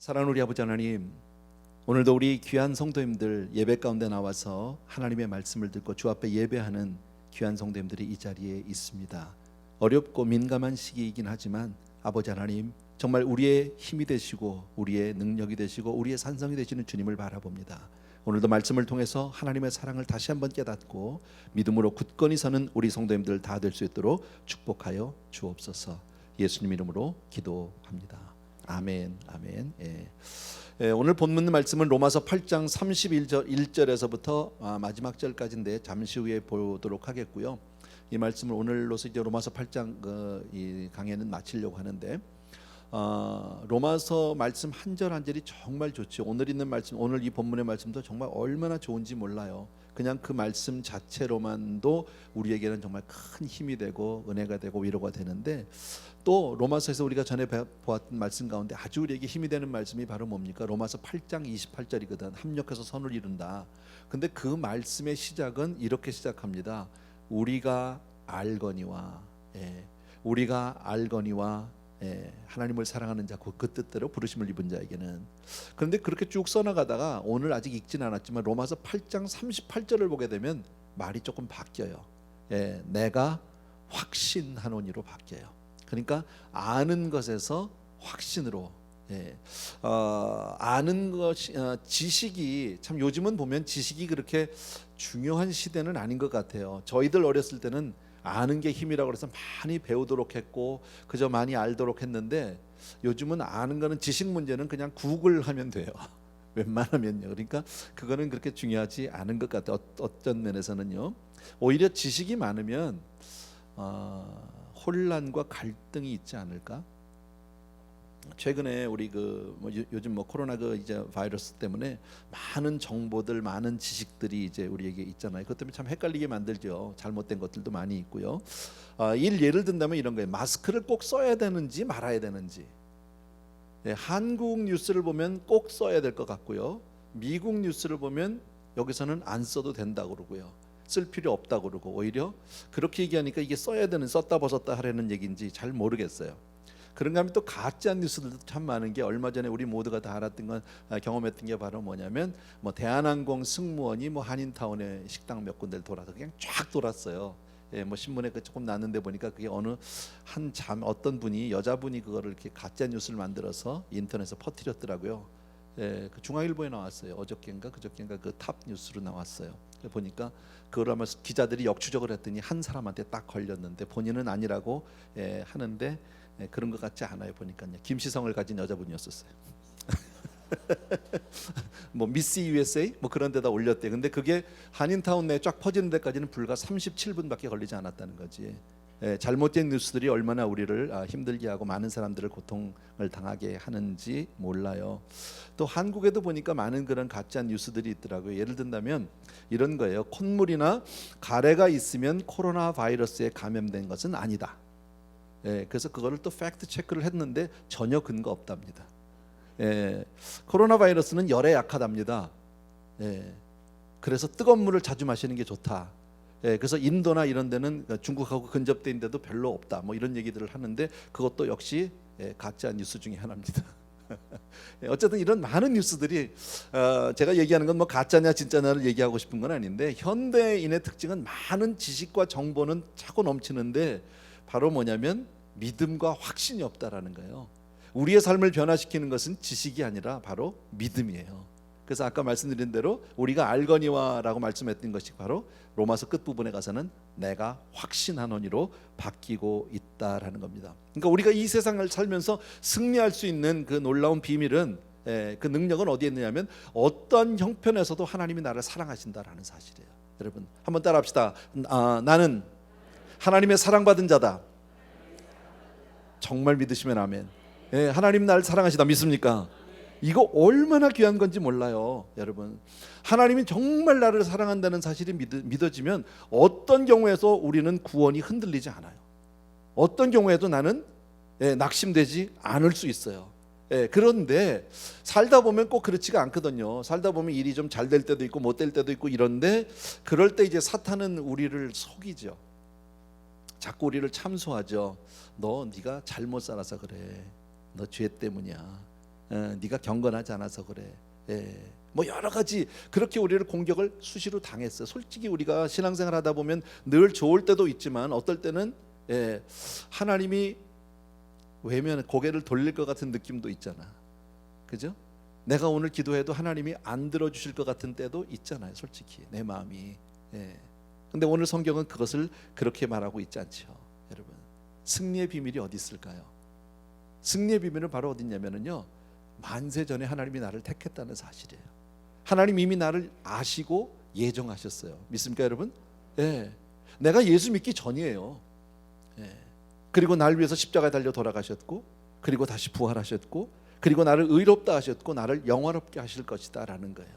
사랑하는 우리 아버지 하나님, 오늘도 우리 귀한 성도님들 예배 가운데 나와서 하나님의 말씀을 듣고 주 앞에 예배하는 귀한 성도님들이 이 자리에 있습니다. 어렵고 민감한 시기이긴 하지만 아버지 하나님, 정말 우리의 힘이 되시고 우리의 능력이 되시고 우리의 산성이 되시는 주님을 바라봅니다. 오늘도 말씀을 통해서 하나님의 사랑을 다시 한번 깨닫고 믿음으로 굳건히 서는 우리 성도님들 다 될 수 있도록 축복하여 주옵소서. 예수님 이름으로 기도합니다. 아멘. 아멘. 오늘 본문 말씀은 로마서 8장 31절에서부터 마지막 절까지인데 잠시 후에 보도록 하겠고요. 이 말씀을 오늘로서 이제 로마서 8장 이 강의는 마치려고 하는데, 로마서 말씀 한 절 한 절이 정말 좋죠. 오늘 있는 말씀, 오늘 이 본문의 말씀도 정말 얼마나 좋은지 몰라요. 그냥 그 말씀 자체로만도 우리에게는 정말 큰 힘이 되고 은혜가 되고 위로가 되는데, 또 로마서에서 우리가 전에 보았던 말씀 가운데 아주 우리에게 힘이 되는 말씀이 바로 뭡니까? 로마서 8장 28절이거든. 합력해서 선을 이룬다. 근데 그 말씀의 시작은 이렇게 시작합니다. 우리가 알거니와, 우리가 알거니와, 하나님을 사랑하는 자, 그 뜻대로 부르심을 입은 자에게는. 그런데 그렇게 쭉 써나가다가 오늘 아직 읽진 않았지만 로마서 8장 38절을 보게 되면 말이 조금 바뀌어요. 내가 확신하노니로 바뀌어요. 그러니까 아는 것에서 확신으로. 아는 것이, 지식이 참 요즘은 보면 지식이 그렇게 중요한 시대는 아닌 것 같아요. 저희들 어렸을 때는 아는 게 힘이라고 해서 많이 배우도록 했고 그저 많이 알도록 했는데, 요즘은 아는 거는, 지식 문제는 그냥 구글 하면 돼요. 웬만하면요. 그러니까 그거는 그렇게 중요하지 않은 것 같아요. 어떤 면에서는요. 오히려 지식이 많으면 혼란과 갈등이 있지 않을까? 최근에 우리 요즘 코로나 이제 바이러스 때문에 많은 정보들, 많은 지식들이 이제 우리에게 있잖아요. 그것 때문에 참 헷갈리게 만들죠. 잘못된 것들도 많이 있고요. 예를 든다면 이런 거예요. 마스크를 꼭 써야 되는지 말아야 되는지. 한국 뉴스를 보면 꼭 써야 될 것 같고요. 미국 뉴스를 보면 여기서는 안 써도 된다고 그러고요. 쓸 필요 없다고 그러고, 오히려 그렇게 얘기하니까 이게 써야 되는, 썼다 벗었다 하라는 얘기인지 잘 모르겠어요. 그런가 하면 또 가짜 뉴스들도 참 많은 게, 얼마 전에 우리 모두가 다 알았던 건, 경험했던 게 바로 뭐냐면, 대한항공 승무원이 한인타운에 식당 몇 군데를 돌아서 그냥 쫙 돌았어요. 신문에 조금 났는데 보니까 그게 어느 어떤 분이, 여자분이 그거를 이렇게 가짜 뉴스를 만들어서 인터넷에 퍼뜨렸더라고요. 그 중앙일보에 나왔어요. 어저께인가 그저께인가 그 탑 뉴스로 나왔어요. 보니까 그걸 하면서 기자들이 역추적을 했더니 한 사람한테 딱 걸렸는데, 본인은 아니라고 하는데 그런 것 같지 않아요. 보니까요. 김시성을 가진 여자분이었었어요. 미스 USA 그런 데다 올렸대. 근데 그게 한인타운 내에 쫙 퍼지는 데까지는 불과 37분밖에 걸리지 않았다는 거지. 잘못된 뉴스들이 얼마나 우리를 힘들게 하고 많은 사람들을 고통을 당하게 하는지 몰라요. 또 한국에도 보니까 많은 그런 가짜 뉴스들이 있더라고요. 예를 든다면 이런 거예요. 콧물이나 가래가 있으면 코로나 바이러스에 감염된 것은 아니다. 그래서 그거를 또 팩트 체크를 했는데 전혀 근거 없답니다. 코로나 바이러스는 열에 약하답니다. 그래서 뜨거운 물을 자주 마시는 게 좋다. 그래서 인도나 이런 데는 중국하고 근접돼 있는데도 별로 없다. 이런 얘기들을 하는데 그것도 역시 가짜 뉴스 중에 하나입니다. 어쨌든 이런 많은 뉴스들이, 제가 얘기하는 건 가짜냐 진짜냐를 얘기하고 싶은 건 아닌데, 현대인의 특징은 많은 지식과 정보는 차고 넘치는데 바로 뭐냐면 믿음과 확신이 없다라는 거예요. 우리의 삶을 변화시키는 것은 지식이 아니라 바로 믿음이에요. 그래서 아까 말씀드린 대로 우리가 알거니와라고 말씀했던 것이 바로 로마서 끝부분에 가서는 내가 확신하노니로 바뀌고 있다라는 겁니다. 그러니까 우리가 이 세상을 살면서 승리할 수 있는 그 놀라운 비밀은, 그 능력은 어디에 있느냐면 어떤 형편에서도 하나님이 나를 사랑하신다라는 사실이에요. 여러분 한번 따라합시다. 나는 하나님의 사랑받은 자다. 정말 믿으시면 아멘. 하나님 나를 사랑하시다. 믿습니까? 이거 얼마나 귀한 건지 몰라요. 여러분, 하나님이 정말 나를 사랑한다는 사실이 믿어지면 어떤 경우에서 우리는 구원이 흔들리지 않아요. 어떤 경우에도 나는 낙심되지 않을 수 있어요. 그런데 살다 보면 꼭 그렇지가 않거든요. 살다 보면 일이 좀 잘 될 때도 있고 못 될 때도 있고 이런데, 그럴 때 이제 사탄은 우리를 속이죠. 자꾸 우리를 참소하죠. 네가 잘못 살아서 그래. 너 죄 때문이야. 네가 경건하지 않아서 그래. 뭐 여러 가지 그렇게 우리를 공격을 수시로 당했어요. 솔직히 우리가 신앙생활 하다 보면 늘 좋을 때도 있지만 어떨 때는 하나님이 외면 고개를 돌릴 것 같은 느낌도 있잖아. 그죠? 내가 오늘 기도해도 하나님이 안 들어주실 것 같은 때도 있잖아요. 솔직히 내 마음이. 근데 오늘 성경은 그것을 그렇게 말하고 있지 않죠. 여러분, 승리의 비밀이 어디 있을까요? 승리의 비밀은 바로 어디 있냐면요, 만세 전에 하나님이 나를 택했다는 사실이에요. 하나님 이미 나를 아시고 예정하셨어요. 믿습니까 여러분? 내가 예수 믿기 전이에요. 그리고 날 위해서 십자가에 달려 돌아가셨고, 그리고 다시 부활하셨고, 그리고 나를 의롭다 하셨고, 나를 영원롭게 하실 것이다 라는 거예요.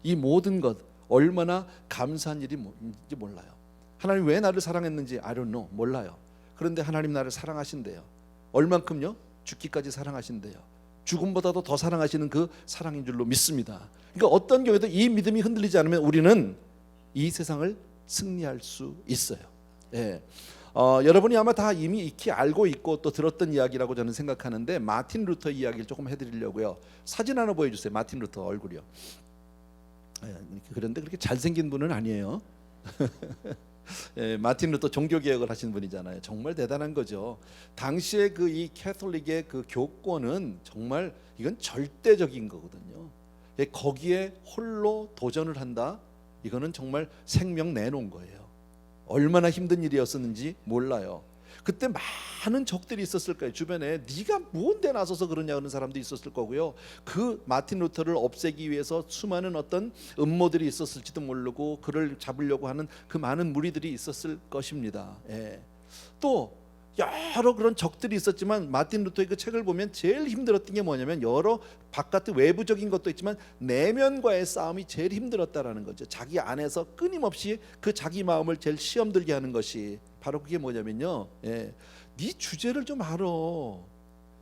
이 모든 것 얼마나 감사한 일인지 몰라요. 하나님 왜 나를 사랑했는지 I don't know, 몰라요. 그런데 하나님 나를 사랑하신대요. 얼만큼요? 죽기까지 사랑하신대요. 죽음보다도 더 사랑하시는 그 사랑인 줄로 믿습니다. 그러니까 어떤 경우에도 이 믿음이 흔들리지 않으면 우리는 이 세상을 승리할 수 있어요. 여러분이 아마 다 이미 익히 알고 있고 또 들었던 이야기라고 저는 생각하는데, 마틴 루터 이야기를 조금 해드리려고요. 사진 하나 보여주세요. 마틴 루터 얼굴이요. 그런데 그렇게 잘생긴 분은 아니에요. 마틴 루터 종교개혁을 하신 분이잖아요. 정말 대단한 거죠. 당시에 그 이 캐톨릭의 그 교권은 정말 이건 절대적인 거거든요. 거기에 홀로 도전을 한다. 이거는 정말 생명 내놓은 거예요. 얼마나 힘든 일이었었는지 몰라요. 그때 많은 적들이 있었을 거예요. 주변에 네가 뭔데 나서서 그러냐 하는 사람도 있었을 거고요. 그 마틴 루터를 없애기 위해서 수많은 어떤 음모들이 있었을지도 모르고 그를 잡으려고 하는 그 많은 무리들이 있었을 것입니다. 또 여러 그런 적들이 있었지만 마틴 루터의 그 책을 보면 제일 힘들었던 게 뭐냐면, 여러 바깥의 외부적인 것도 있지만 내면과의 싸움이 제일 힘들었다라는 거죠. 자기 안에서 끊임없이 그 자기 마음을 제일 시험 들게 하는 것이 바로 그게 뭐냐면요, 네 주제를 좀 알아.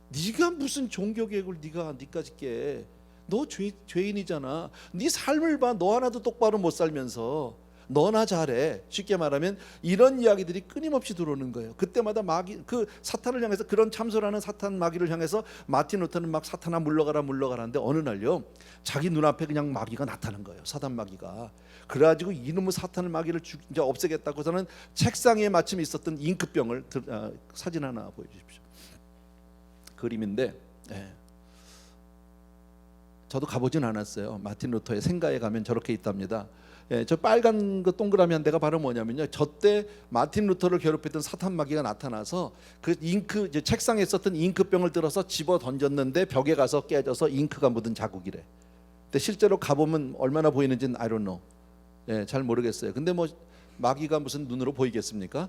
네가 무슨 종교개혁을 네까지 깨. 너 죄인이잖아. 네 삶을 봐. 너 하나도 똑바로 못 살면서 너나 잘해. 쉽게 말하면 이런 이야기들이 끊임없이 들어오는 거예요. 그때마다 마귀, 그 사탄을 향해서, 그런 참소라는 사탄 마귀를 향해서 마틴 루터는 막 사탄아 물러가라 하는데 어느 날요, 자기 눈앞에 그냥 마귀가 나타난 거예요. 사단 마귀가. 그래가지고 이놈의 사탄을 마귀를 이제 없애겠다고서는 책상 위에 마침 있었던 잉크병을 사진 하나 보여주십시오. 그림인데 저도 가보진 않았어요. 마틴 루터의 생가에 가면 저렇게 있답니다. 저 빨간 그 동그라미 한 데가 바로 뭐냐면요, 저때 마틴 루터를 괴롭혔던 사탄 마귀가 나타나서 그 잉크, 이제 책상에 있었던 잉크병을 들어서 집어 던졌는데 벽에 가서 깨져서 잉크가 묻은 자국이래. 근데 실제로 가보면 얼마나 보이는지는 I don't know. 잘 모르겠어요. 근데 뭐 마귀가 무슨 눈으로 보이겠습니까?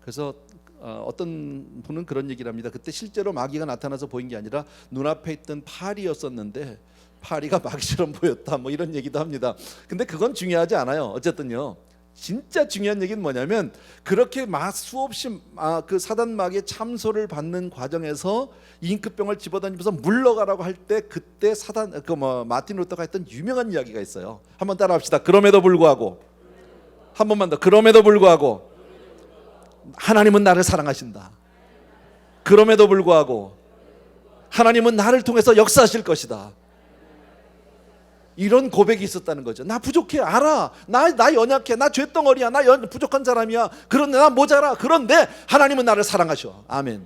그래서 어떤 분은 그런 얘기를 합니다. 그때 실제로 마귀가 나타나서 보인 게 아니라 눈앞에 있던 파리였었는데 파리가 마귀처럼 보였다, 뭐 이런 얘기도 합니다. 근데 그건 중요하지 않아요. 어쨌든요, 진짜 중요한 얘기는 뭐냐면, 그렇게 수없이 그 사단 마귀의 참소를 받는 과정에서 잉크병을 집어던지면서 물러가라고 할 때, 그때 마틴 루터가 했던 유명한 이야기가 있어요. 한번 따라합시다. 그럼에도 불구하고. 한 번만 더. 그럼에도 불구하고 하나님은 나를 사랑하신다. 그럼에도 불구하고 하나님은 나를 통해서 역사하실 것이다. 이런 고백이 있었다는 거죠. 나 부족해, 알아. 나 연약해. 나 죄덩어리야. 나 부족한 사람이야. 그런데 나 모자라. 그런데 하나님은 나를 사랑하셔. 아멘.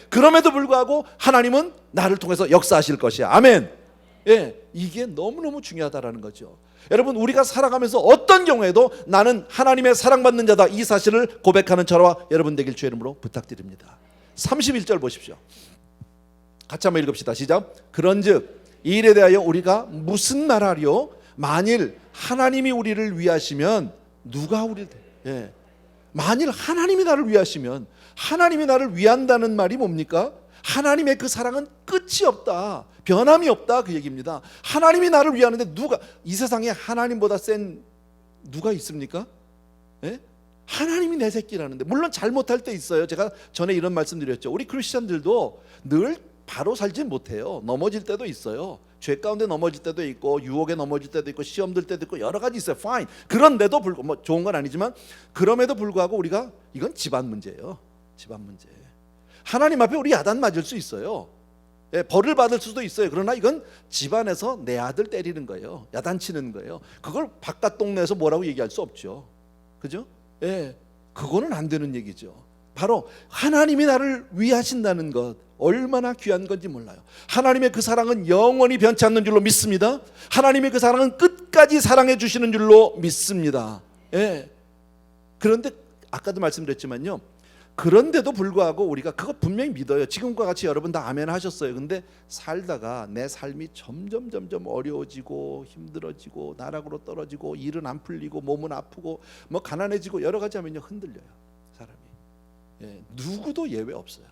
그럼에도 불구하고 하나님은 나를 통해서 역사하실 것이야. 아멘. 이게 너무너무 중요하다라는 거죠. 여러분, 우리가 살아가면서 어떤 경우에도 나는 하나님의 사랑받는 자다, 이 사실을 고백하는 저와 여러분 되길 주의 이름으로 부탁드립니다. 31절 보십시오. 같이 한번 읽읍시다. 시작. 그런즉 이 일에 대하여 우리가 무슨 말하리요? 만일 하나님이 우리를 위하시면 누가 우리를 만일 하나님이 나를 위하시면, 하나님이 나를 위한다는 말이 뭡니까? 하나님의 그 사랑은 끝이 없다, 변함이 없다, 그 얘기입니다. 하나님이 나를 위하는데 이 세상에 하나님보다 센 누가 있습니까? 하나님이 내 새끼라는데. 물론 잘못할 때 있어요. 제가 전에 이런 말씀 드렸죠. 우리 크리스천들도 늘 바로 살지 못해요. 넘어질 때도 있어요. 죄 가운데 넘어질 때도 있고, 유혹에 넘어질 때도 있고, 시험 들 때도 있고, 여러 가지 있어요. fine. 그런데도 불구하고, 뭐 좋은 건 아니지만, 그럼에도 불구하고 우리가, 이건 집안 문제예요. 집안 문제. 하나님 앞에 우리 야단 맞을 수 있어요. 벌을 받을 수도 있어요. 그러나 이건 집안에서 내 아들 때리는 거예요. 야단치는 거예요. 그걸 바깥 동네에서 뭐라고 얘기할 수 없죠. 그죠? 예, 그거는 안 되는 얘기죠. 바로 하나님이 나를 위하신다는 것, 얼마나 귀한 건지 몰라요. 하나님의 그 사랑은 영원히 변치 않는 줄로 믿습니다. 하나님의 그 사랑은 끝까지 사랑해 주시는 줄로 믿습니다. 예. 그런데 아까도 말씀드렸지만요, 그런데도 불구하고 우리가 그거 분명히 믿어요. 지금과 같이 여러분 다 아멘 하셨어요. 근데 살다가 내 삶이 점점 어려워지고 힘들어지고 나락으로 떨어지고 일은 안 풀리고 몸은 아프고 뭐 가난해지고 여러 가지 하면요, 흔들려요, 사람이. 예, 누구도 예외 없어요.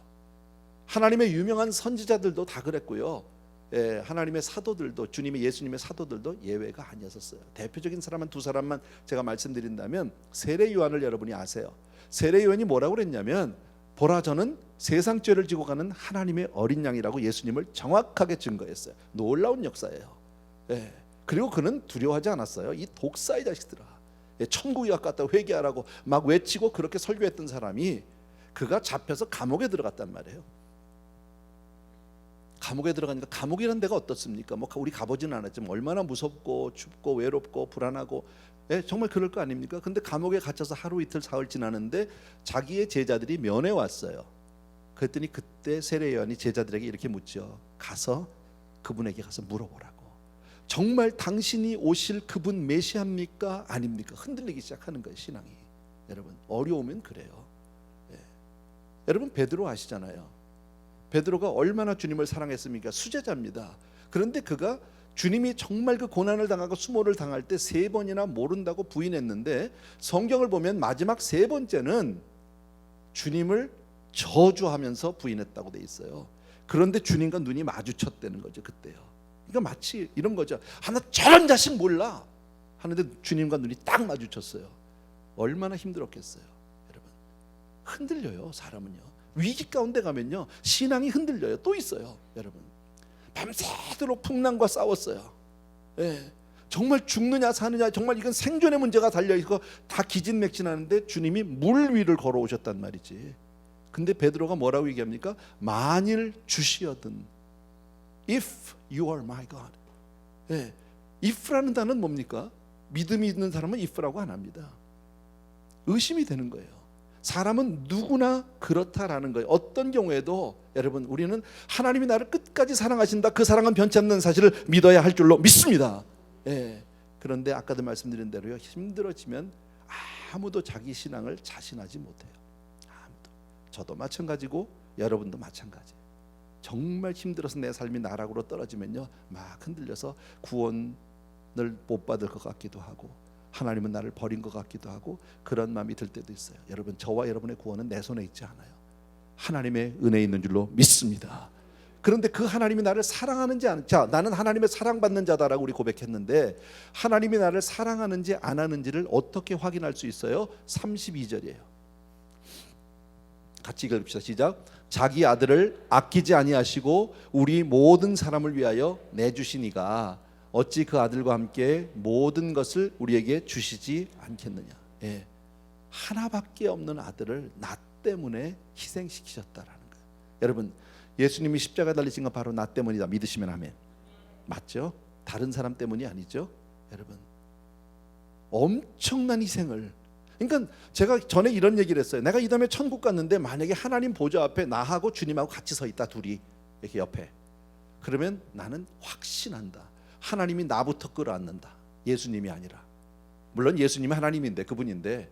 하나님의 유명한 선지자들도 다 그랬고요. 예, 하나님의 사도들도, 주님의 예수님의 사도들도 예외가 아니었어요. 대표적인 사람 한 두 사람만 제가 말씀드린다면, 세례 요한을 여러분이 아세요. 세례 요한이 뭐라고 그랬냐면, 보라 저는 세상 죄를 지고 가는 하나님의 어린 양이라고 예수님을 정확하게 증거했어요. 놀라운 역사예요. 예, 그리고 그는 두려워하지 않았어요. 이 독사의 자식들아, 예, 천국에 갔다 회개하라고 막 외치고 그렇게 설교했던 사람이, 그가 잡혀서 감옥에 들어갔단 말이에요. 감옥에 들어가니까, 감옥이라는 데가 어떻습니까? 뭐 우리 가보지는 않았지만 얼마나 무섭고 춥고 외롭고 불안하고, 예, 정말 그럴 거 아닙니까? 근데 감옥에 갇혀서 하루 이틀 사흘 지나는데 자기의 제자들이 면회 왔어요. 그랬더니 그때 세례 요한이 제자들에게 이렇게 묻죠. 가서 그분에게 가서 물어보라고. 정말 당신이 오실 그분 메시아입니까? 아닙니까? 흔들리기 시작하는 거예요, 신앙이. 여러분, 어려우면 그래요. 예. 여러분, 베드로 아시잖아요. 베드로가 얼마나 주님을 사랑했습니까? 수제자입니다. 그런데 그가 주님이 정말 그 고난을 당하고 수모를 당할 때 3번이나 모른다고 부인했는데, 성경을 보면 마지막 3번째는 주님을 저주하면서 부인했다고 돼 있어요. 그런데 주님과 눈이 마주쳤다는 거죠, 그때요. 그러니까 마치 이런 거죠. 하나 저런 자식 몰라 하는데 주님과 눈이 딱 마주쳤어요. 얼마나 힘들었겠어요, 여러분. 흔들려요, 사람은요. 위기 가운데 가면요, 신앙이 흔들려요. 또 있어요, 여러분. 밤새도록 풍랑과 싸웠어요. 예, 정말 죽느냐 사느냐, 정말 이건 생존의 문제가 달려있고 다 기진맥진하는데 주님이 물 위를 걸어오셨단 말이지. 근데 베드로가 뭐라고 얘기합니까? 만일 주시어든, if you are my God. 예, if라는 단어는 뭡니까? 믿음이 있는 사람은 if라고 안 합니다. 의심이 되는 거예요. 사람은 누구나 그렇다라는 거예요. 어떤 경우에도 여러분, 우리는 하나님이 나를 끝까지 사랑하신다, 그 사랑은 변치 않는 사실을 믿어야 할 줄로 믿습니다. 예. 그런데 아까도 말씀드린 대로요, 힘들어지면 아무도 자기 신앙을 자신하지 못해요. 아무도. 저도 마찬가지고 여러분도 마찬가지. 정말 힘들어서 내 삶이 나락으로 떨어지면요, 막 흔들려서 구원을 못 받을 것 같기도 하고, 하나님은 나를 버린 것 같기도 하고, 그런 마음이 들 때도 있어요. 여러분, 저와 여러분의 구원은 내 손에 있지 않아요. 하나님의 은혜에 있는 줄로 믿습니다. 그런데 그 하나님이 나를 사랑하는지 자, 나는 하나님의 사랑받는 자다라고 우리 고백했는데, 하나님이 나를 사랑하는지 안 하는지를 어떻게 확인할 수 있어요? 32절이에요. 같이 읽읍시다. 시작. 자기 아들을 아끼지 아니하시고 우리 모든 사람을 위하여 내주시니가 어찌 그 아들과 함께 모든 것을 우리에게 주시지 않겠느냐. 예. 하나밖에 없는 아들을 나 때문에 희생시키셨다라는 거예요. 여러분, 예수님이 십자가 달리신 건 바로 나 때문이다 믿으시면 아멘. 맞죠? 다른 사람 때문이 아니죠, 여러분. 엄청난 희생을. 그러니까 제가 전에 이런 얘기를 했어요. 내가 이 다음에 천국 갔는데 만약에 하나님 보좌 앞에 나하고 주님하고 같이 서 있다, 둘이 이렇게 옆에. 그러면 나는 확신한다. 하나님이 나부터 끌어안는다. 예수님이 아니라. 물론 예수님이 하나님인데, 그분인데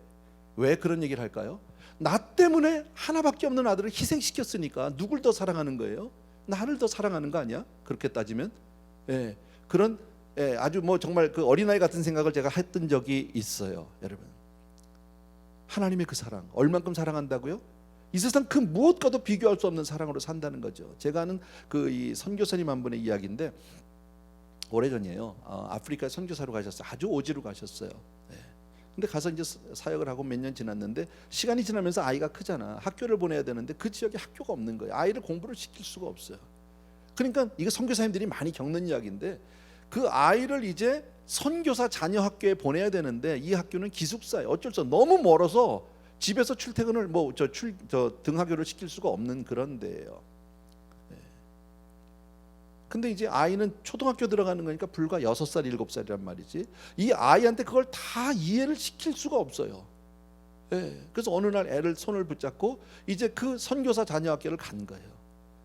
왜 그런 얘기를 할까요? 나 때문에 하나밖에 없는 아들을 희생시켰으니까 누굴 더 사랑하는 거예요? 나를 더 사랑하는 거 아니야? 그렇게 따지면. 예, 그런 아주 뭐 정말 그 어린아이 같은 생각을 제가 했던 적이 있어요, 여러분. 하나님의 그 사랑, 얼만큼 사랑한다고요? 이 세상 그 무엇과도 비교할 수 없는 사랑으로 산다는 거죠. 제가 아는 그 이 선교사님 한 분의 이야기인데, 오래전이에요. 아프리카 선교사로 가셨어요. 아주 오지로 가셨어요. 네. 근데 가서 이제 사역을 하고 몇 년 지났는데, 시간이 지나면서 아이가 크잖아. 학교를 보내야 되는데 그 지역에 학교가 없는 거예요. 아이를 공부를 시킬 수가 없어요. 그러니까 이거 선교사님들이 많이 겪는 이야기인데, 그 아이를 이제 선교사 자녀 학교에 보내야 되는데 이 학교는 기숙사예요. 어쩔 수 없어. 너무 멀어서 집에서 출퇴근을 등하교를 시킬 수가 없는 그런 데예요. 네. 근데 이제 아이는 초등학교 들어가는 거니까 불과 6살, 7살이란 말이지. 이 아이한테 그걸 다 이해를 시킬 수가 없어요. 예. 그래서 어느 날 애를 손을 붙잡고 이제 그 선교사 자녀학교를 간 거예요.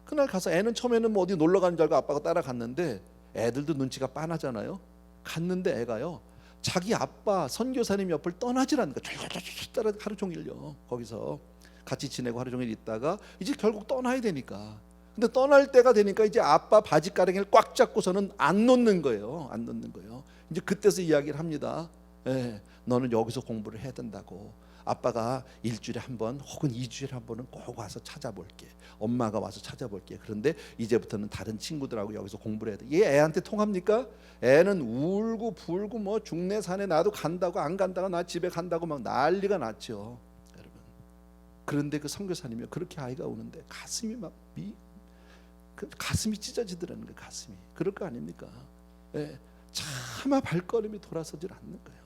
그날 가서 애는 처음에는 뭐 어디 놀러 가는 줄 알고 아빠가 따라갔는데, 애들도 눈치가 빤하잖아요. 갔는데 애가요, 자기 아빠 선교사님 옆을 떠나질 않는 거야. 따라 하루 종일요. 거기서 같이 지내고 하루 종일 있다가 이제 결국 떠나야 되니까. 근데 떠날 때가 되니까 이제 아빠 바지가랑이를 꽉 잡고서는 안 놓는 거예요. 안 놓는 거예요. 이제 그때서 이야기를 합니다. 예, 너는 여기서 공부를 해야 된다고. 아빠가 일주일에 한 번 혹은 2주일에 한 번은 꼭 와서 찾아볼게. 엄마가 와서 찾아볼게. 그런데 이제부터는 다른 친구들하고 여기서 공부를 해야 돼. 얘 애한테 통합니까? 애는 울고 불고 뭐 중내 산에 나도 간다고, 안 간다고, 나 집에 간다고 막 난리가 났죠, 여러분. 그런데 그 선교사님이 그렇게 아이가 우는데 가슴이 막 가슴이 찢어지더라는 거예요. 가슴이. 그럴 거 아닙니까? 예, 차마 발걸음이 돌아서질 않는 거예요.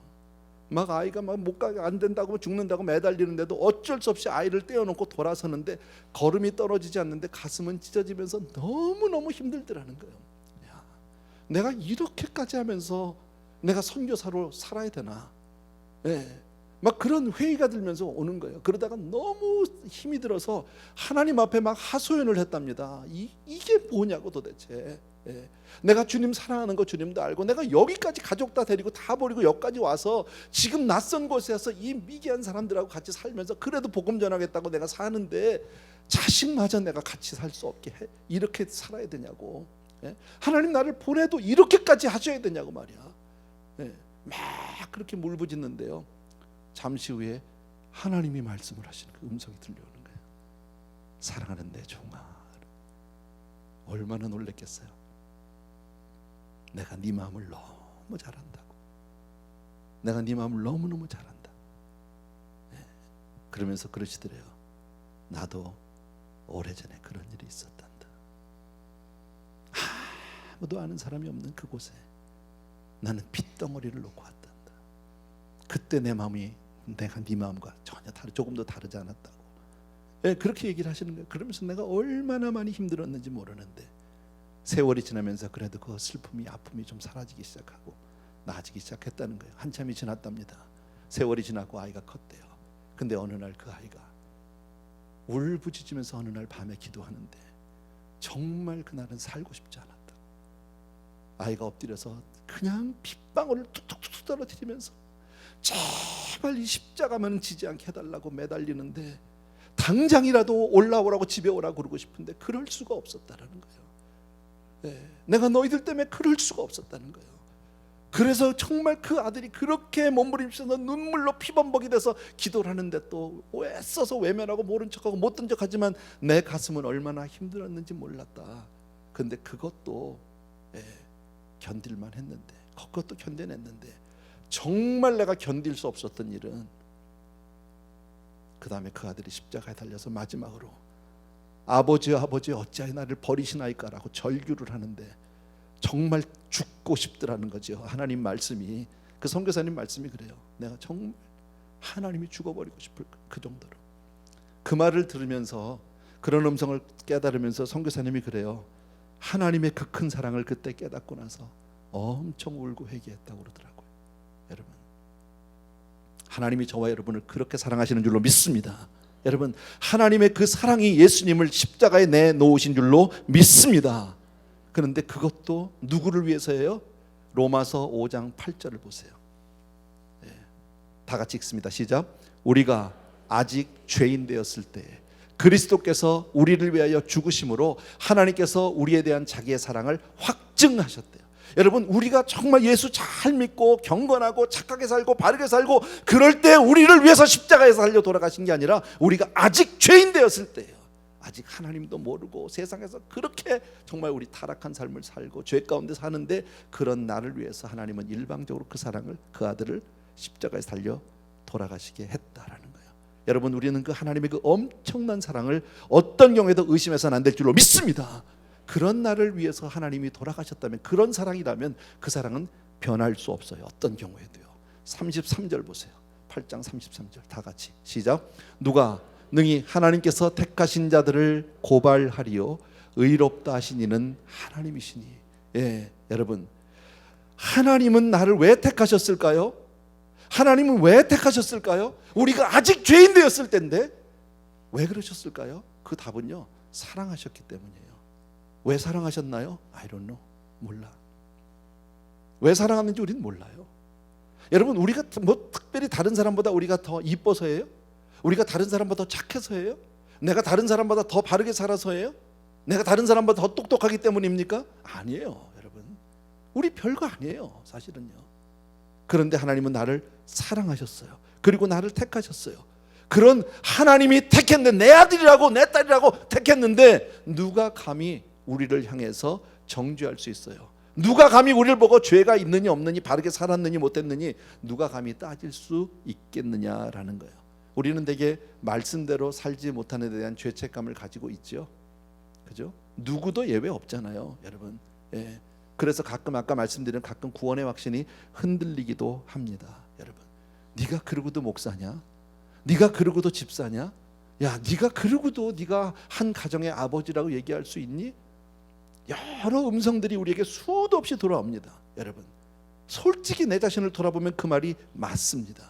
막 아이가 막 못 가게 안 된다고 죽는다고 매달리는데도 어쩔 수 없이 아이를 떼어놓고 돌아서는데 걸음이 떨어지지 않는데 가슴은 찢어지면서 너무너무 힘들더라는 거예요. 야, 내가 이렇게까지 하면서 내가 선교사로 살아야 되나? 예, 막 그런 회의가 들면서 오는 거예요. 그러다가 너무 힘이 들어서 하나님 앞에 막 하소연을 했답니다. 이게 뭐냐고 도대체. 예. 내가 주님 사랑하는 거 주님도 알고, 내가 여기까지 가족 다 데리고 다 버리고 여기까지 와서 지금 낯선 곳에서 이 미개한 사람들하고 같이 살면서 그래도 복음 전하겠다고 내가 사는데 자식마저 내가 같이 살 수 없게 해. 이렇게 살아야 되냐고. 예? 하나님 나를 보내도 이렇게까지 하셔야 되냐고 말이야. 예. 막 그렇게 물부짖는데요, 잠시 후에 하나님이 말씀을 하시는 그 음성이 들려오는 거예요. 사랑하는 내 종아. 얼마나 놀랬겠어요. 내가 네 마음을 너무 잘 안다고. 내가 네 마음을 너무너무 잘 안다. 네. 그러면서 그러시더래요. 나도 오래전에 그런 일이 있었단다. 아무도 아는 사람이 없는 그곳에 나는 핏덩어리를 놓고 왔단다. 그때 내 마음이 내가 네 마음과 전혀 조금도 다르지 않았다고. 네, 그렇게 얘기를 하시는 거예요. 그러면서 내가 얼마나 많이 힘들었는지 모르는데 세월이 지나면서 그래도 그 슬픔이, 아픔이 좀 사라지기 시작하고 나아지기 시작했다는 거예요. 한참이 지났답니다. 세월이 지나고 아이가 컸대요. 근데 어느 날 그 아이가 울부짖으면서 어느 날 밤에 기도하는데 정말 그날은 살고 싶지 않았다. 아이가 엎드려서 그냥 핏방울을 툭툭툭 떨어뜨리면서 제발 이 십자가만 지지 않게 해달라고 매달리는데 당장이라도 올라오라고, 집에 오라고 그러고 싶은데 그럴 수가 없었다라는 거예요. 네, 내가 너희들 때문에 그럴 수가 없었다는 거예요. 그래서 정말 그 아들이 그렇게 몸부림쳐서 눈물로 피범벅이 돼서 기도를 하는데 또 애써서 외면하고 모른 척하고 못된 척하지만 내 가슴은 얼마나 힘들었는지 몰랐다. 근데 그것도 견딜만 했는데, 그것도 견뎌냈는데 정말 내가 견딜 수 없었던 일은 그 다음에 그 아들이 십자가에 달려서 마지막으로 아버지 아버지 어찌하여 나를 버리시나이까라고 절규를 하는데 정말 죽고 싶더라는 거죠. 하나님 말씀이, 그 선교사님 말씀이 그래요. 내가 정말 하나님이 죽어버리고 싶을 그 정도로. 그 말을 들으면서, 그런 음성을 깨달으면서 선교사님이 그래요. 하나님의 그 큰 사랑을 그때 깨닫고 나서 엄청 울고 회개했다고 그러더라고요. 여러분, 하나님이 저와 여러분을 그렇게 사랑하시는 줄로 믿습니다. 여러분, 하나님의 그 사랑이 예수님을 십자가에 내놓으신 줄로 믿습니다. 그런데 그것도 누구를 위해서예요? 로마서 5장 8절을 보세요. 네, 다 같이 읽습니다. 시작. 우리가 아직 죄인 되었을 때 그리스도께서 우리를 위하여 죽으심으로 하나님께서 우리에 대한 자기의 사랑을 확증하셨대요. 여러분, 우리가 정말 예수 잘 믿고 경건하고 착하게 살고 바르게 살고 그럴 때 우리를 위해서 십자가에서 살려 돌아가신 게 아니라 우리가 아직 죄인 되었을 때예요. 아직 하나님도 모르고 세상에서 그렇게 정말 우리 타락한 삶을 살고 죄 가운데 사는데 그런 나를 위해서 하나님은 일방적으로 그 사랑을, 그 아들을 십자가에 살려 돌아가시게 했다라는 거예요. 여러분, 우리는 그 하나님의 그 엄청난 사랑을 어떤 경우에도 의심해서는 안 될 줄로 믿습니다. 그런 나를 위해서 하나님이 돌아가셨다면, 그런 사랑이라면 그 사랑은 변할 수 없어요. 어떤 경우에도요. 33절 보세요. 8장 33절 다 같이 시작. 누가 능히 하나님께서 택하신 자들을 고발하리요 의롭다 하신 이는 하나님이시니. 예, 여러분, 하나님은 나를 왜 택하셨을까요? 하나님은 왜 택하셨을까요? 우리가 아직 죄인 되었을 때인데 왜 그러셨을까요? 그 답은요, 사랑하셨기 때문이에요. 왜 사랑하셨나요? I don't know. 몰라. 왜 사랑하는지 우리는 몰라요. 여러분, 우리가 뭐 특별히 다른 사람보다 우리가 더 이뻐서예요? 우리가 다른 사람보다 더 착해서예요? 내가 다른 사람보다 더 바르게 살아서예요? 내가 다른 사람보다 더 똑똑하기 때문입니까? 아니에요, 여러분. 우리 별거 아니에요, 사실은요. 그런데 하나님은 나를 사랑하셨어요. 그리고 나를 택하셨어요. 그런 하나님이 택했는데, 내 아들이라고 내 딸이라고 택했는데 누가 감히 우리를 향해서 정죄할 수 있어요? 누가 감히 우리를 보고 죄가 있느니 없느니, 바르게 살았느니 못했느니 누가 감히 따질 수 있겠느냐라는 거예요. 우리는 되게 말씀대로 살지 못하는 데 대한 죄책감을 가지고 있죠. 그죠? 누구도 예외 없잖아요, 여러분. 예. 그래서 가끔 아까 말씀드린 가끔 구원의 확신이 흔들리기도 합니다, 여러분. 네가 그러고도 목사냐? 네가 그러고도 집사냐? 야, 네가 그러고도 네가 한 가정의 아버지라고 얘기할 수 있니? 여러 음성들이 우리에게 수도 없이 돌아옵니다, 여러분. 솔직히 내 자신을 돌아보면 그 말이 맞습니다.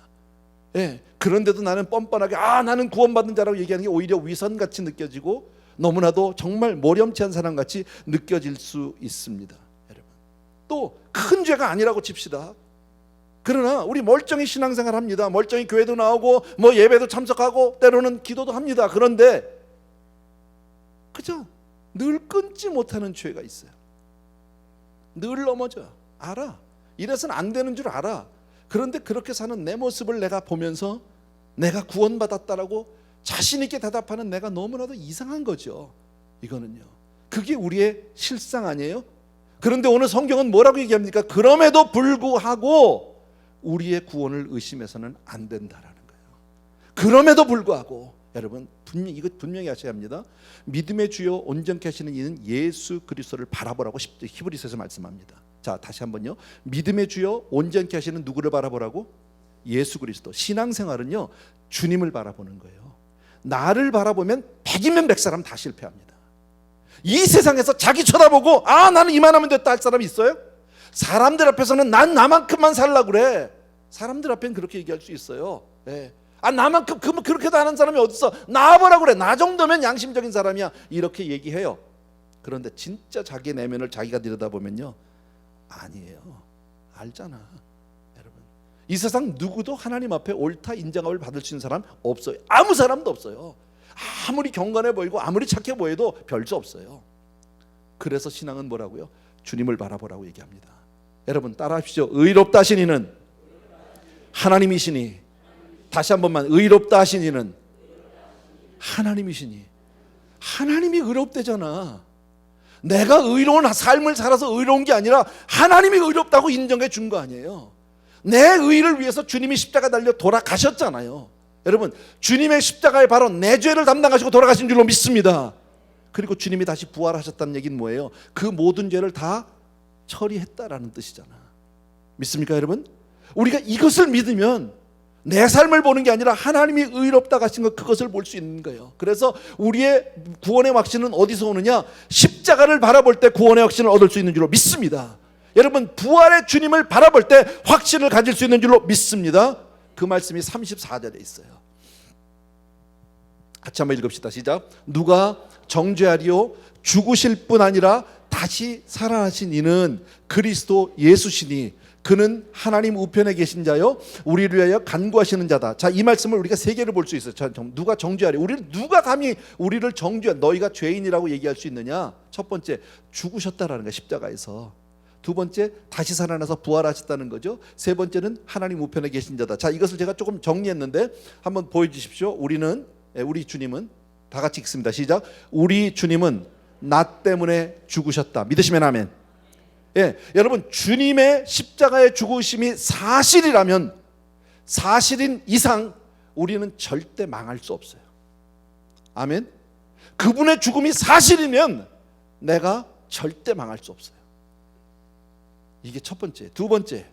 예. 그런데도 나는 뻔뻔하게 나는 구원받은 자라고 얘기하는 게 오히려 위선같이 느껴지고 너무나도 정말 모렴치한 사람같이 느껴질 수 있습니다, 여러분. 또 큰 죄가 아니라고 칩시다. 그러나 우리 멀쩡히 신앙생활 합니다. 멀쩡히 교회도 나오고 뭐 예배도 참석하고 때로는 기도도 합니다. 그런데 그죠? 늘 끊지 못하는 죄가 있어요. 늘 넘어져. 알아. 이래서는 안 되는 줄 알아. 그런데 그렇게 사는 내 모습을 내가 보면서 내가 구원받았다라고 자신 있게 대답하는 내가 너무나도 이상한 거죠. 이거는요. 그게 우리의 실상 아니에요? 그런데 오늘 성경은 뭐라고 얘기합니까? 그럼에도 불구하고 우리의 구원을 의심해서는 안 된다라는 거예요. 그럼에도 불구하고 여러분, 이거 분명히 하셔야 합니다. 믿음의 주요 온전케 하시는 이는 예수 그리스도를 바라보라고 히브리서에서 말씀합니다. 자, 다시 한번요. 믿음의 주요 온전케 하시는 누구를 바라보라고? 예수 그리스도. 신앙생활은요, 주님을 바라보는 거예요. 나를 바라보면 100이면 100사람 다 실패합니다. 이 세상에서 자기 쳐다보고 나는 이만하면 됐다 할 사람이 있어요? 사람들 앞에서는 난 나만큼만 살라고 그래. 사람들 앞엔 그렇게 얘기할 수 있어요. 네. 나만큼 그렇게도 하는 사람이 어딨어? 나와보라고 그래. 나 정도면 양심적인 사람이야. 이렇게 얘기해요. 그런데 진짜 자기 내면을 자기가 들여다보면요, 아니에요. 알잖아, 여러분. 이 세상 누구도 하나님 앞에 옳다 인정함을 받을 수 있는 사람 없어요. 아무 사람도 없어요. 아무리 경건해 보이고 아무리 착해 보여도 별 수 없어요. 그래서 신앙은 뭐라고요? 주님을 바라보라고 얘기합니다. 여러분 따라하십시오. 의롭다 하신 이는 하나님이시니. 다시 한 번만, 의롭다 하신 이는 하나님이시니. 하나님이 의롭대잖아. 내가 의로운 삶을 살아서 의로운 게 아니라 하나님이 의롭다고 인정해 준 거 아니에요. 내 의를 위해서 주님이 십자가 달려 돌아가셨잖아요. 여러분, 주님의 십자가에 바로 내 죄를 담당하시고 돌아가신 줄로 믿습니다. 그리고 주님이 다시 부활하셨다는 얘기는 뭐예요? 그 모든 죄를 다 처리했다라는 뜻이잖아. 믿습니까, 여러분? 우리가 이것을 믿으면 내 삶을 보는 게 아니라 하나님이 의롭다 하신 것, 그것을 볼 수 있는 거예요. 그래서 우리의 구원의 확신은 어디서 오느냐? 십자가를 바라볼 때 구원의 확신을 얻을 수 있는 줄로 믿습니다. 여러분, 부활의 주님을 바라볼 때 확신을 가질 수 있는 줄로 믿습니다. 그 말씀이 34절에 있어요. 같이 한번 읽읍시다. 시작. 누가 정죄하리요? 죽으실 뿐 아니라 다시 살아나신 이는 그리스도 예수시니 그는 하나님 우편에 계신 자요 우리를 위하여 간구하시는 자다. 자, 이 말씀을 우리가 세 개를 볼 수 있어요. 자, 누가 정죄하리? 우리를 누가 감히 우리를 정죄? 너희가 죄인이라고 얘기할 수 있느냐? 첫 번째, 죽으셨다라는 거예요, 십자가에서. 두 번째, 다시 살아나서 부활하셨다는 거죠. 세 번째는 하나님 우편에 계신 자다. 자, 이것을 제가 조금 정리했는데 한번 보여주십시오. 우리 주님은, 다 같이 읽습니다. 시작. 우리 주님은 나 때문에 죽으셨다. 믿으시면 아멘. 예, 여러분, 주님의 십자가의 죽으심이 사실이라면, 사실인 이상 우리는 절대 망할 수 없어요. 아멘. 그분의 죽음이 사실이면 내가 절대 망할 수 없어요. 이게 첫 번째. 두 번째,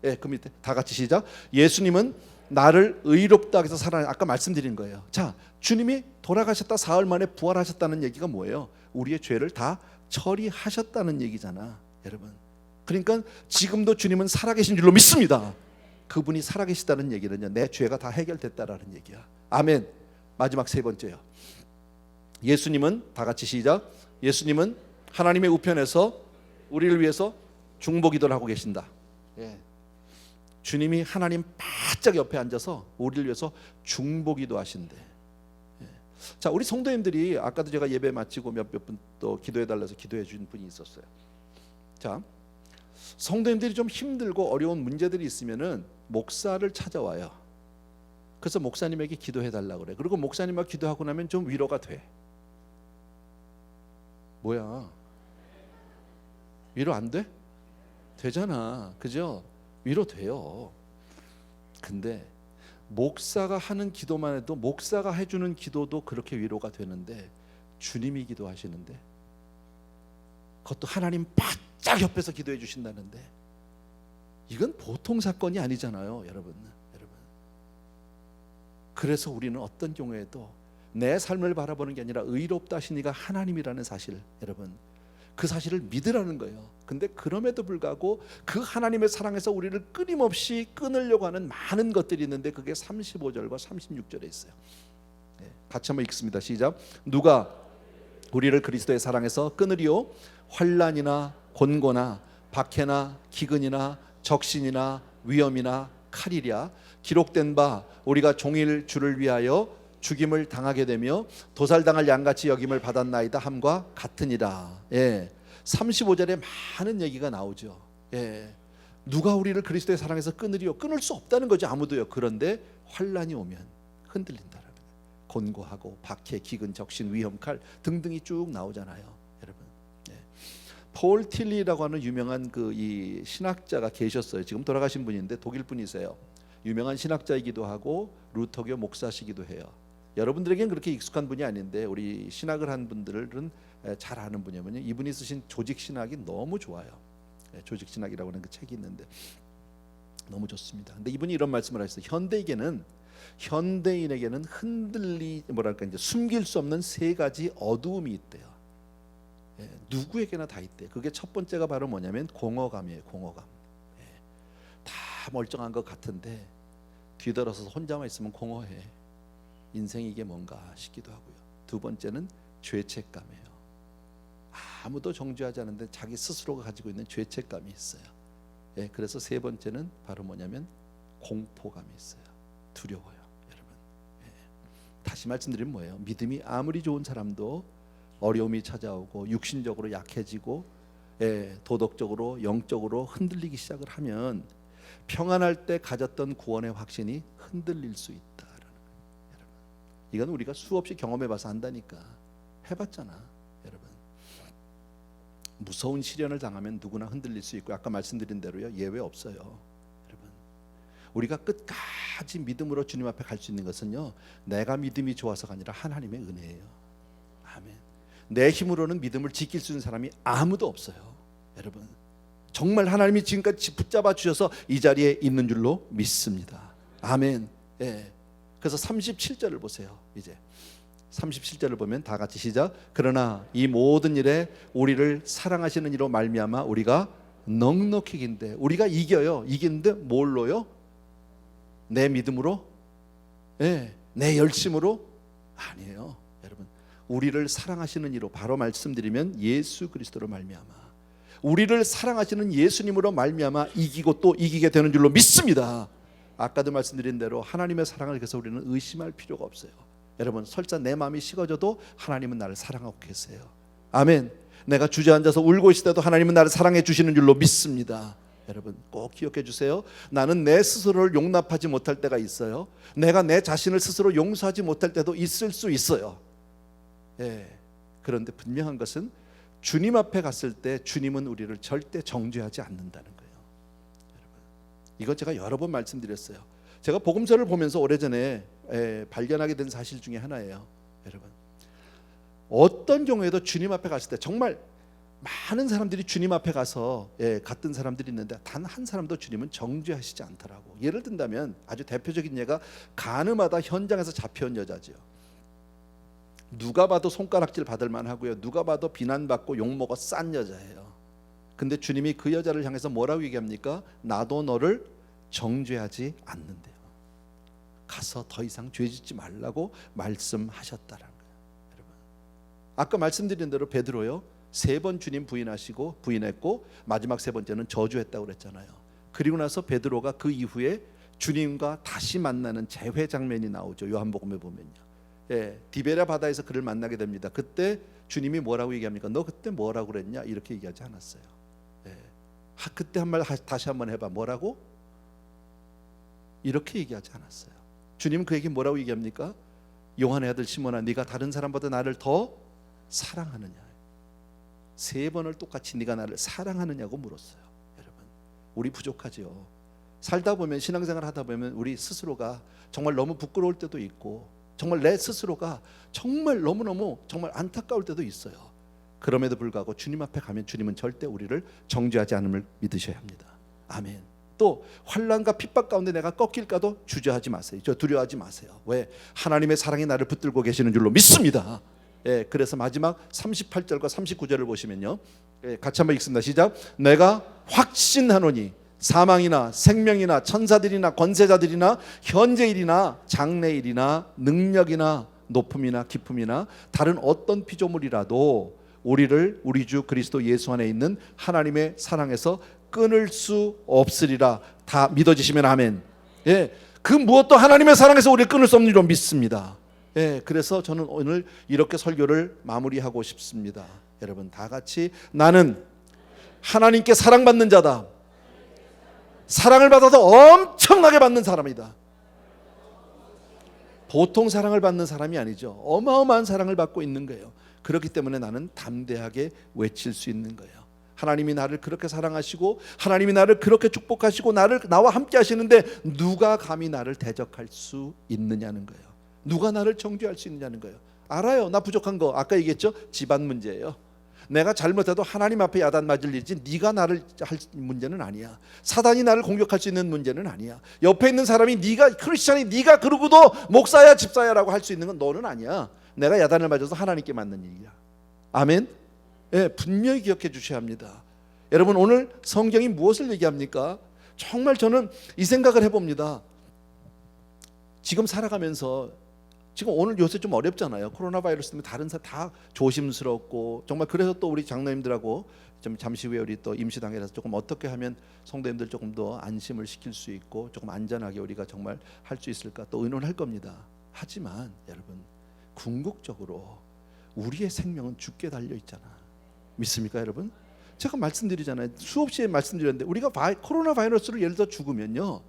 그 밑에 다 같이 시작. 예수님은 나를 의롭다 해서 살아나. 아까 말씀드린 거예요. 자, 주님이 돌아가셨다 사흘 만에 부활하셨다는 얘기가 뭐예요? 우리의 죄를 다 처리하셨다는 얘기잖아, 여러분. 그러니까 지금도 주님은 살아계신 줄로 믿습니다. 그분이 살아계시다는 얘기는요, 내 죄가 다 해결됐다라는 얘기야. 아멘. 마지막 세 번째요. 예수님은, 다 같이 시작. 예수님은 하나님의 우편에서 우리를 위해서 중보기도를 하고 계신다. 예. 주님이 하나님 바짝 옆에 앉아서 우리를 위해서 중보기도 하신대. 예. 자, 우리 성도님들이 아까도 제가 예배 마치고 몇 분 또 기도해 달라서 기도해 준 분이 있었어요. 자, 성도님들이 좀 힘들고 어려운 문제들이 있으면은 목사를 찾아와요. 그래서 목사님에게 기도해 달라고 그래. 그리고 목사님과 기도하고 나면 좀 위로가 돼. 뭐야? 위로 안 돼? 되잖아, 그죠? 위로 돼요. 근데 목사가 하는 기도만 해도, 목사가 해주는 기도도 그렇게 위로가 되는데, 주님이 기도하시는데, 그것도 하나님 바짝 옆에서 기도해 주신다는데, 이건 보통 사건이 아니잖아요, 여러분. 그래서 우리는 어떤 경우에도 내 삶을 바라보는 게 아니라 의롭다 하신 이가 하나님이라는 사실, 여러분, 그 사실을 믿으라는 거예요. 근데 그럼에도 불구하고 그 하나님의 사랑에서 우리를 끊임없이 끊으려고 하는 많은 것들이 있는데, 그게 35절과 36절에 있어요. 같이 한번 읽습니다. 시작. 누가 우리를 그리스도의 사랑에서 끊으리요? 환난이나 곤고나 박해나 기근이나 적신이나 위험이나 칼이랴. 기록된 바 우리가 종일 주를 위하여 죽임을 당하게 되며 도살당할 양같이 여김을 받았나이다 함과 같으니라. 예. 35절에 많은 얘기가 나오죠. 예. 누가 우리를 그리스도의 사랑에서 끊으리요? 끊을 수 없다는 거죠, 아무도요. 그런데 환난이 오면 흔들린다라는 거예요. 곤고하고 박해, 기근, 적신, 위험, 칼 등등이 쭉 나오잖아요, 여러분. 예. 폴 틸리라고 하는 유명한 이 신학자가 계셨어요. 지금 돌아가신 분인데 독일 분이세요. 유명한 신학자이기도 하고 루터교 목사시기도 해요. 여러분들에게는 그렇게 익숙한 분이 아닌데 우리 신학을 한 분들은 잘 아는 분이면요, 이분이 쓰신 조직신학이 너무 좋아요. 조직신학이라고 하는 그 책이 있는데 너무 좋습니다. 근데 이분이 이런 말씀을 하셨어요. 현대인에게는 이제 숨길 수 없는 세 가지 어두움이 있대요. 누구에게나 다 있대요. 그게 첫 번째가 바로 뭐냐면 공허감이에요. 공허감. 다 멀쩡한 것 같은데 뒤돌아서서 혼자만 있으면 공허해. 인생이 이게 뭔가 싶기도 하고요. 두 번째는 죄책감이에요. 아무도 정죄하지 않는데 자기 스스로가 가지고 있는 죄책감이 있어요. 그래서 세 번째는 바로 뭐냐면 공포감이 있어요. 두려워요, 여러분. 다시 말씀드리면 뭐예요? 믿음이 아무리 좋은 사람도 어려움이 찾아오고 육신적으로 약해지고 도덕적으로 영적으로 흔들리기 시작을 하면 평안할 때 가졌던 구원의 확신이 흔들릴 수 있다라는 거예요, 여러분. 이건 우리가 수없이 경험해봐서 안다니까. 해봤잖아, 여러분. 무서운 시련을 당하면 누구나 흔들릴 수 있고, 아까 말씀드린 대로요, 예외 없어요, 여러분. 우리가 끝까지 믿음으로 주님 앞에 갈 수 있는 것은요, 내가 믿음이 좋아서가 아니라 하나님의 은혜예요. 아멘. 내 힘으로는 믿음을 지킬 수 있는 사람이 아무도 없어요, 여러분. 정말 하나님이 지금까지 붙잡아 주셔서 이 자리에 있는 줄로 믿습니다. 아멘. 그래서 37절을 보세요. 이제 37절을 보면 다 같이 시작. 그러나 이 모든 일에 우리를 사랑하시는 이로 말미암아 우리가 넉넉히 이긴데, 우리가 이겨요. 이기는데 뭘로요? 내 믿음으로? 내 열심으로? 아니에요, 여러분. 우리를 사랑하시는 이로, 바로 말씀드리면 예수 그리스도로 말미암아, 우리를 사랑하시는 예수님으로 말미암아 이기고 또 이기게 되는 줄로 믿습니다. 아까도 말씀드린 대로 하나님의 사랑을, 그래서 우리는 의심할 필요가 없어요. 여러분, 설사 내 마음이 식어져도 하나님은 나를 사랑하고 계세요. 아멘. 내가 주저앉아서 울고 있을 때도 하나님은 나를 사랑해 주시는 줄로 믿습니다. 여러분, 꼭 기억해 주세요. 나는 내 스스로를 용납하지 못할 때가 있어요. 내가 내 자신을 스스로 용서하지 못할 때도 있을 수 있어요. 그런데 분명한 것은 주님 앞에 갔을 때 주님은 우리를 절대 정죄하지 않는다는 거예요, 여러분. 이거 제가 여러 번 말씀드렸어요. 제가 복음서를 보면서 오래전에 발견하게 된 사실 중에 하나예요, 여러분. 어떤 경우에도 주님 앞에 갔을 때 정말 많은 사람들이 주님 앞에 가서 갔던 사람들이 있는데 단 한 사람도 주님은 정죄하시지 않더라고. 예를 든다면 아주 대표적인 예가 가늠하다 현장에서 잡혀온 여자죠. 누가 봐도 손가락질 받을 만하고요, 누가 봐도 비난받고 욕먹어 싼 여자예요. 근데 주님이 그 여자를 향해서 뭐라고 얘기합니까? 나도 너를 정죄하지 않는데요. 가서 더 이상 죄짓지 말라고 말씀하셨다라는 거예요. 여러분, 아까 말씀드린 대로 베드로요, 3번 주님 부인했고 마지막 3번째는 저주했다고 그랬잖아요. 그리고 나서 베드로가 그 이후에 주님과 다시 만나는 재회 장면이 나오죠. 요한복음에 보면요. 디베랴 바다에서 그를 만나게 됩니다. 그때 주님이 뭐라고 얘기합니까? 너 그때 뭐라고 그랬냐? 이렇게 얘기하지 않았어요. 그때 한 말 다시 한번 해봐. 뭐라고? 이렇게 얘기하지 않았어요. 주님은 그에게 뭐라고 얘기합니까? 요한의 아들 시몬아, 네가 다른 사람보다 나를 더 사랑하느냐? 3번을 똑같이 네가 나를 사랑하느냐고 물었어요. 여러분, 우리 부족하죠. 살다 보면, 신앙생활 하다 보면 우리 스스로가 정말 너무 부끄러울 때도 있고, 정말 내 스스로가 정말 너무너무 정말 안타까울 때도 있어요. 그럼에도 불구하고 주님 앞에 가면 주님은 절대 우리를 정죄하지 않음을 믿으셔야 합니다. 아멘. 또 환난과 핍박 가운데 내가 꺾일까도 주저하지 마세요. 두려워하지 마세요. 왜? 하나님의 사랑이 나를 붙들고 계시는 줄로 믿습니다. 그래서 마지막 38절과 39절을 보시면요, 같이 한번 읽습니다. 시작. 내가 확신하노니 사망이나 생명이나 천사들이나 권세자들이나 현재일이나 장래일이나 능력이나 높음이나 깊음이나 다른 어떤 피조물이라도 우리를 우리 주 그리스도 예수 안에 있는 하나님의 사랑에서 끊을 수 없으리라. 다 믿어지시면 아멘. 그 무엇도 하나님의 사랑에서 우리를 끊을 수 없는 줄로 믿습니다. 그래서 저는 오늘 이렇게 설교를 마무리하고 싶습니다. 여러분, 다 같이 나는 하나님께 사랑받는 자다. 사랑을 받아서 엄청나게 받는 사람이다. 보통 사랑을 받는 사람이 아니죠. 어마어마한 사랑을 받고 있는 거예요. 그렇기 때문에 나는 담대하게 외칠 수 있는 거예요. 하나님이 나를 그렇게 사랑하시고 하나님이 나를 그렇게 축복하시고 나와 함께 하시는데 누가 감히 나를 대적할 수 있느냐는 거예요. 누가 나를 정죄할 수 있느냐는 거예요. 알아요. 나 부족한 거 아까 얘기했죠. 집안 문제예요. 내가 잘못해도 하나님 앞에 야단 맞을 일이지 네가 나를 할 문제는 아니야. 사단이 나를 공격할 수 있는 문제는 아니야. 옆에 있는 사람이 네가 크리스찬이 네가 그러고도 목사야 집사야라고 할 수 있는 건 너는 아니야. 내가 야단을 맞아서 하나님께 맞는 일이야. 아멘. 분명히 기억해 주셔야 합니다. 여러분, 오늘 성경이 무엇을 얘기합니까? 정말 저는 이 생각을 해봅니다. 지금 살아가면서 지금 오늘 요새 좀 어렵잖아요. 코로나 바이러스 때문에 다른 사람 다 조심스럽고 정말 그래서 또 우리 장로님들하고 좀 잠시 후에 우리 또 임시당회라서 조금 어떻게 하면 성도님들 조금 더 안심을 시킬 수 있고 조금 안전하게 우리가 정말 할 수 있을까 또 의논할 겁니다. 하지만 여러분, 궁극적으로 우리의 생명은 죽게 달려 있잖아. 믿습니까, 여러분? 제가 말씀드리잖아요. 수없이 말씀드렸는데 우리가 코로나 바이러스를 예를 들어 죽으면요,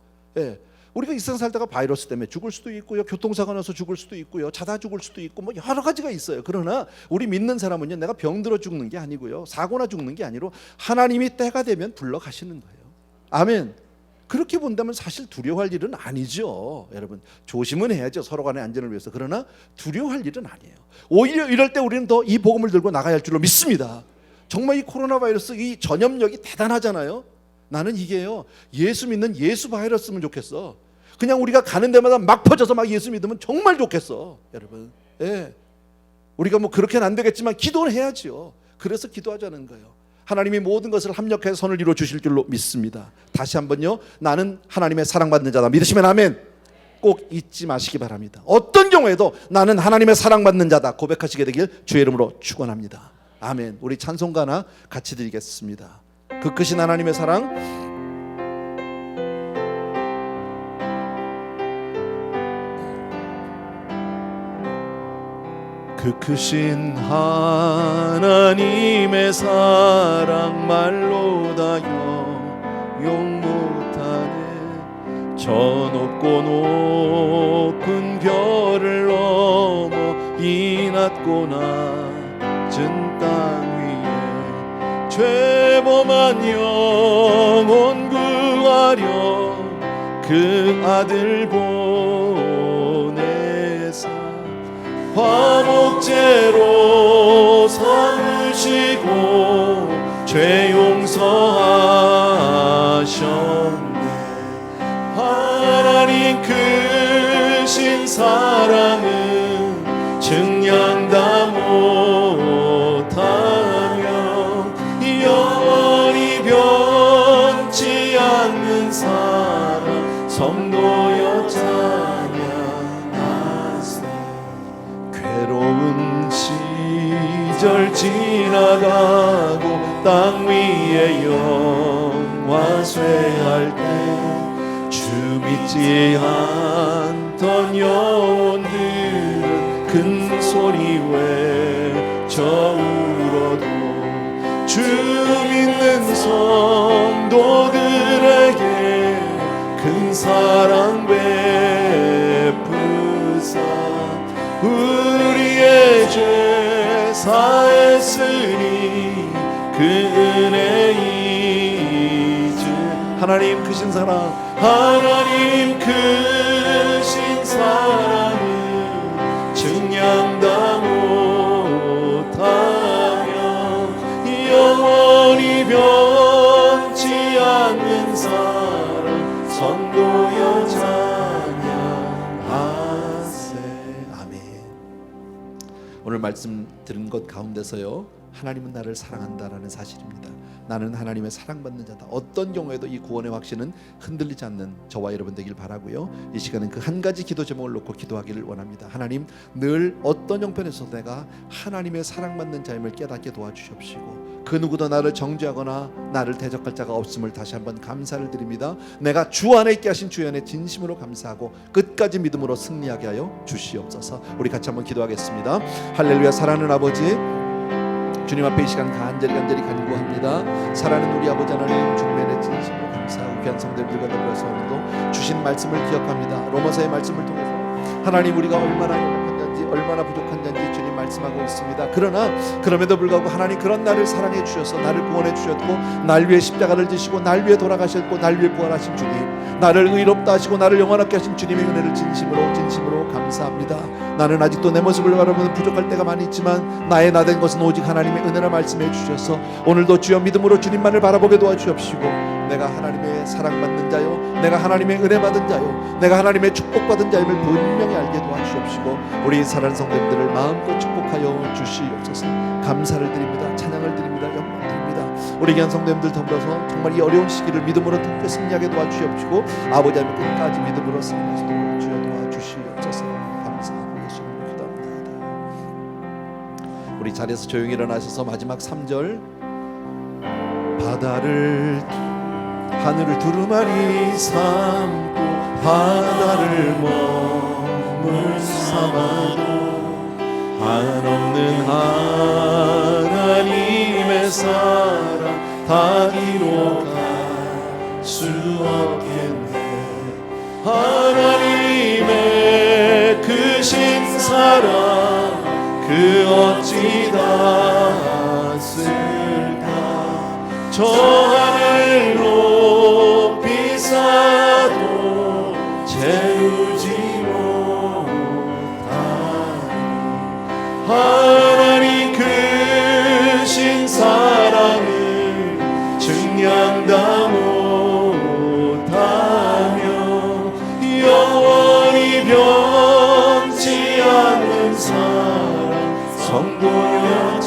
우리가 이 세상 살다가 바이러스 때문에 죽을 수도 있고요, 교통사고 나서 죽을 수도 있고요, 자다 죽을 수도 있고 뭐 여러 가지가 있어요. 그러나 우리 믿는 사람은요, 내가 병들어 죽는 게 아니고요, 사고나 죽는 게 아니로 하나님이 때가 되면 불러가시는 거예요. 아멘. 그렇게 본다면 사실 두려워할 일은 아니죠. 여러분, 조심은 해야죠, 서로 간의 안전을 위해서. 그러나 두려워할 일은 아니에요. 오히려 이럴 때 우리는 더 이 복음을 들고 나가야 할 줄로 믿습니다. 정말 이 코로나 바이러스 이 전염력이 대단하잖아요. 나는 이게요, 예수 믿는 예수 바이러스면 좋겠어. 그냥 우리가 가는 데마다 막 퍼져서 막 예수 믿으면 정말 좋겠어. 여러분, 우리가 뭐 그렇게는 안 되겠지만 기도는 해야죠. 그래서 기도하자는 거예요. 하나님이 모든 것을 합력해서 선을 이루어 주실 줄로 믿습니다. 다시 한번요, 나는 하나님의 사랑받는 자다. 믿으시면 아멘. 꼭 잊지 마시기 바랍니다. 어떤 경우에도 나는 하나님의 사랑받는 자다 고백하시게 되길 주의 이름으로 축원합니다. 아멘. 우리 찬송가나 같이 드리겠습니다. 그 크신 하나님의 사랑, 그 크신 하나님의 사랑 말로 다 용 못하네. 저 높고 높은 별을 넘어 이 낮고 낮은 땅 위에 죄범한 영혼 구하려 그 아들 보내사 화목제로 삼으시고 주시고 죄 용서하셨네. 하나님 크신 사랑은 증량 다 못하며 영원히 변치 않는 사랑 성도여 찬양하세. 괴로운 시절 지나가고 땅 위에 영화 쇠할 때 주 믿지 않던 영혼들은 큰 소리 외쳐 울어도 주 믿는 성도들에게 큰 사랑 베푸사 우리의 죄 사했으니 그 은혜 잊은 하나님 크신 사랑, 하나님 크신 사랑은 증량 다 못하며 영원히 변치 않는 사랑 선도여 찬양하세. 아멘. 오늘 말씀 들은 것 가운데서요, 하나님은 나를 사랑한다라는 사실입니다. 나는 하나님의 사랑받는 자다. 어떤 경우에도 이 구원의 확신은 흔들리지 않는 저와 여러분 되길 바라고요. 이 시간은 그 한 가지 기도 제목을 놓고 기도하기를 원합니다. 하나님, 늘 어떤 형편에서 내가 하나님의 사랑받는 자임을 깨닫게 도와주십시고 그 누구도 나를 정죄하거나 나를 대적할 자가 없음을 다시 한번 감사를 드립니다. 내가 주 안에 있게 하신 주의 은혜 진심으로 감사하고 끝까지 믿음으로 승리하게 하여 주시옵소서. 우리 같이 한번 기도하겠습니다. 할렐루야. 사랑하는 아버지, 주님 앞에 이 시간 간절히 간구합니다. 사랑하는 우리 아버지 하나님, 주님의 은혜 진심으로 감사하고 귀한 성도들과 더불어서 오늘도 주신 말씀을 기억합니다. 로마서의 말씀을 통해서 하나님, 우리가 얼마나 연약한 자인지 얼마나 부족한 자인지 주님 말씀하고 있습니다. 그러나 그럼에도 불구하고 하나님 그런 나를 사랑해 주셔서 나를 구원해 주셨고 날 위해 십자가를 지시고 날 위해 돌아가셨고 날 위해 부활하신 주님, 나를 의롭다 하시고 나를 영원하게 하신 주님의 은혜를 진심으로 감사합니다. 나는 아직도 내 모습을 바라보면 부족할 때가 많이 있지만 나의 나 된 것은 오직 하나님의 은혜라 말씀해 주셔서 오늘도 주여 믿음으로 주님만을 바라보게 도와주옵시고 내가 하나님의 사랑받는 자요, 내가 하나님의 은혜 받은 자요, 내가 하나님의 축복받은 자임을 분명히 알게 도와주옵시고 우리 사랑하는 성도님들을 마음껏 축복하여 주시옵소서. 감사를 드립니다. 찬양을 드립니다. 영광 드립니다. 우리 귀한 성도님들 더불어서 정말 이 어려운 시기를 믿음으로 덮고 승리하게 도와주시옵시고 아버지 하나님 끝까지 믿음으로 승리하시도록 주여 도와주시옵소서. 감사하고 예수님을 기도합니다. 우리 자리에서 조용히 일어나셔서 마지막 3절, 바다를 하늘을 두루마리 삼고 바다를 머물 삼아도 한없는 하나님의 사랑 다 이뤄갈 수 없겠네. 하나님의 크신 사랑 그 어찌 닿았을까. 저 하늘 높이 쌓아도 채우지 못하니 하나님 크신 사랑을 증량 다 못하며 영원히 변치 않는 사랑 성도여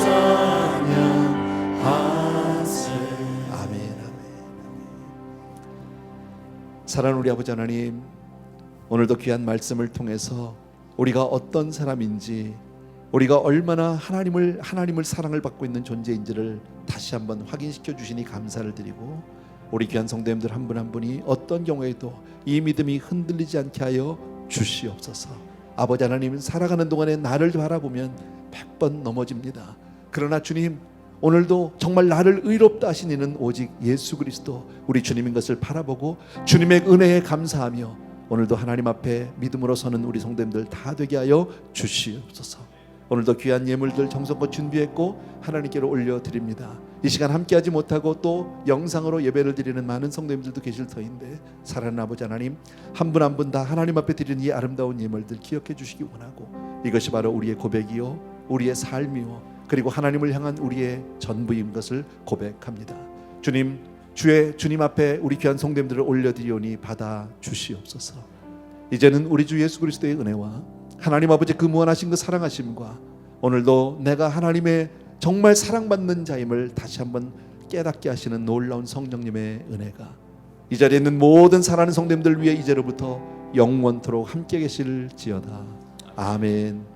찬양하세. 아멘. 사랑하는 우리 아버지 하나님, 오늘도 귀한 말씀을 통해서 우리가 어떤 사람인지, 우리가 얼마나 하나님을 사랑을 받고 있는 존재인지를 다시 한번 확인시켜 주시니 감사를 드리고 우리 귀한 성도님들 한 분 한 분이 어떤 경우에도 이 믿음이 흔들리지 않게 하여 주시옵소서. 아버지 하나님, 살아가는 동안에 나를 바라보면 100번 넘어집니다. 그러나 주님, 오늘도 정말 나를 의롭다 하신 이는 오직 예수 그리스도 우리 주님인 것을 바라보고 주님의 은혜에 감사하며 오늘도 하나님 앞에 믿음으로 서는 우리 성도님들 다 되게 하여 주시옵소서. 오늘도 귀한 예물들 정성껏 준비했고 하나님께로 올려드립니다. 이 시간 함께하지 못하고 또 영상으로 예배를 드리는 많은 성도님들도 계실 터인데 사랑하는 아버지 하나님, 한 분 한 분 다 하나님 앞에 드리는 이 아름다운 예물들 기억해 주시기 원하고 이것이 바로 우리의 고백이요 우리의 삶이요 그리고 하나님을 향한 우리의 전부인 것을 고백합니다. 주님, 주님 앞에 우리 귀한 성도님들을 올려드리오니 받아 주시옵소서. 이제는 우리 주 예수 그리스도의 은혜와 하나님 아버지 그 무한하신 그 사랑하심과 오늘도 내가 하나님의 정말 사랑받는 자임을 다시 한번 깨닫게 하시는 놀라운 성령님의 은혜가 이 자리에 있는 모든 사랑하는 성도님들 위해 이제로부터 영원토록 함께 계실지어다. 아멘.